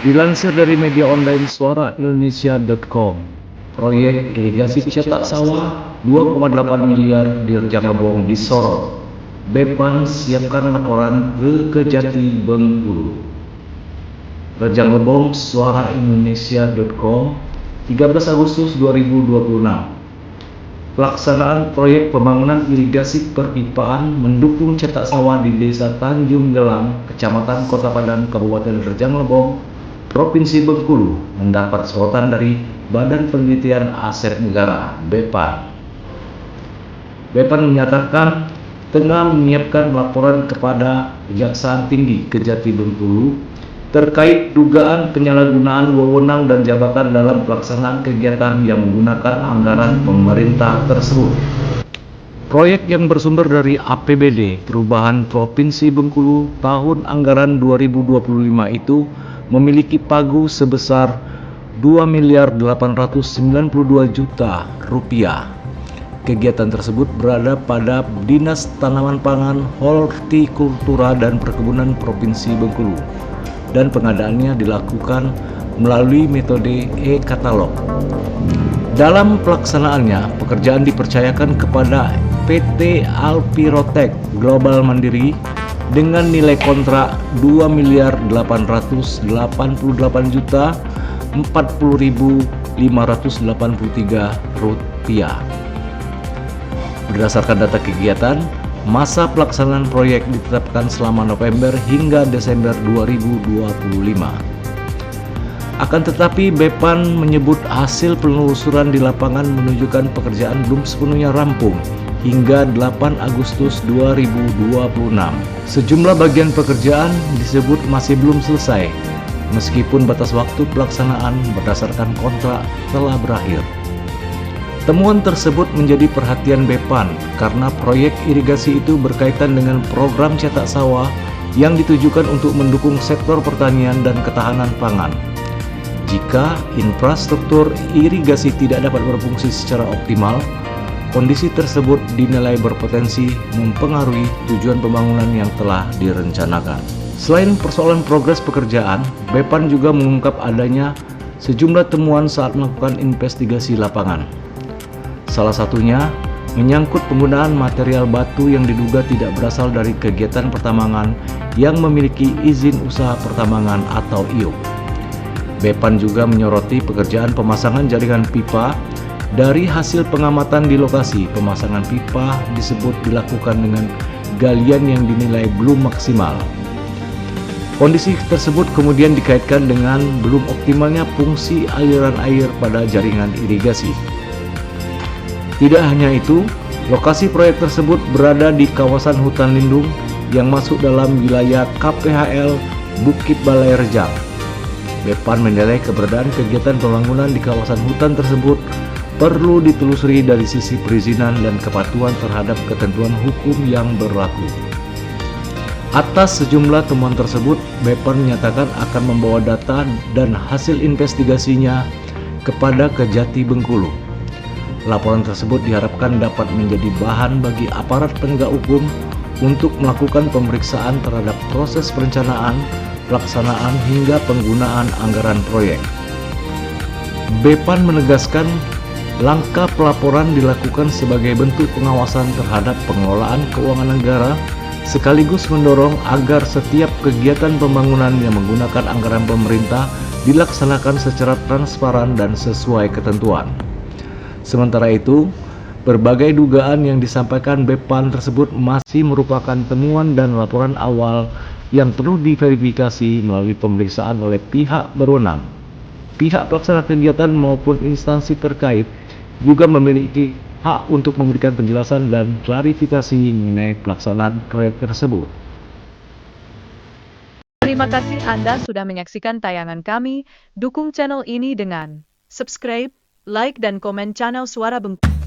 Dilansir dari media online suaraindonesia.com, proyek irigasi cetak sawah 2,8 miliar di Rejang Lebong disorot. Bepan siapkan laporan ke Kejati Bengkulu. Rejang Lebong, suaraindonesia.com, 13 Agustus 2026. Pelaksanaan proyek pembangunan irigasi perpipaan mendukung cetak sawah di Desa Tanjung Gelang, Kecamatan Kota Padang, Kabupaten Rejang Lebong, Provinsi Bengkulu mendapat sorotan dari Badan Penelitian Aset Negara (BPAN). BPAN menyatakan tengah menyiapkan laporan kepada Kejaksaan Tinggi Kejati Bengkulu terkait dugaan penyalahgunaan wewenang dan jabatan dalam pelaksanaan kegiatan yang menggunakan anggaran pemerintah tersebut. Proyek yang bersumber dari APBD Perubahan Provinsi Bengkulu tahun anggaran 2025 itu memiliki pagu sebesar Rp2.892.000.000. Kegiatan tersebut berada pada Dinas Tanaman Pangan, Hortikultura dan Perkebunan Provinsi Bengkulu, dan pengadaannya dilakukan melalui metode e-katalog. Dalam pelaksanaannya, pekerjaan dipercayakan kepada PT Alpirotek Global Mandiri dengan nilai kontrak Rp2.888.40.583. Berdasarkan data kegiatan, masa pelaksanaan proyek ditetapkan selama November hingga Desember 2025. Akan tetapi, BPAN menyebut hasil penelusuran di lapangan menunjukkan pekerjaan belum sepenuhnya rampung hingga 8 Agustus 2026. Sejumlah bagian pekerjaan disebut masih belum selesai, meskipun batas waktu pelaksanaan berdasarkan kontrak telah berakhir. Temuan tersebut menjadi perhatian BPAN karena proyek irigasi itu berkaitan dengan program cetak sawah yang ditujukan untuk mendukung sektor pertanian dan ketahanan pangan. Jika infrastruktur irigasi tidak dapat berfungsi secara optimal, kondisi tersebut dinilai berpotensi mempengaruhi tujuan pembangunan yang telah direncanakan. Selain persoalan progres pekerjaan, BPAN juga mengungkap adanya sejumlah temuan saat melakukan investigasi lapangan. Salah satunya menyangkut penggunaan material batu yang diduga tidak berasal dari kegiatan pertambangan yang memiliki izin usaha pertambangan atau IUP. BPAN juga menyoroti pekerjaan pemasangan jaringan pipa. Dari hasil pengamatan di lokasi, pemasangan pipa disebut dilakukan dengan galian yang dinilai belum maksimal. Kondisi tersebut kemudian dikaitkan dengan belum optimalnya fungsi aliran air pada jaringan irigasi. Tidak hanya itu, lokasi proyek tersebut berada di kawasan hutan lindung yang masuk dalam wilayah KPHL Bukit Balai Rejang. BPAN menilai keberadaan kegiatan pembangunan di kawasan hutan tersebut perlu ditelusuri dari sisi perizinan dan kepatuhan terhadap ketentuan hukum yang berlaku. Atas sejumlah temuan tersebut, BPAN menyatakan akan membawa data dan hasil investigasinya kepada Kejati Bengkulu. Laporan tersebut diharapkan dapat menjadi bahan bagi aparat penegak hukum untuk melakukan pemeriksaan terhadap proses perencanaan, pelaksanaan hingga penggunaan anggaran proyek. BPAN menegaskan langkah pelaporan dilakukan sebagai bentuk pengawasan terhadap pengelolaan keuangan negara, sekaligus mendorong agar setiap kegiatan pembangunan yang menggunakan anggaran pemerintah dilaksanakan secara transparan dan sesuai ketentuan. Sementara itu, berbagai dugaan yang disampaikan BPAN tersebut masih merupakan temuan dan laporan awal yang perlu diverifikasi melalui pemeriksaan oleh pihak berwenang. Pihak pelaksana kegiatan maupun instansi terkait juga memiliki hak untuk memberikan penjelasan dan klarifikasi mengenai pelaksanaan proyek tersebut. Terima kasih Anda sudah menyaksikan tayangan kami. Dukung channel ini dengan subscribe, like dan komen channel Suara Bengkulu.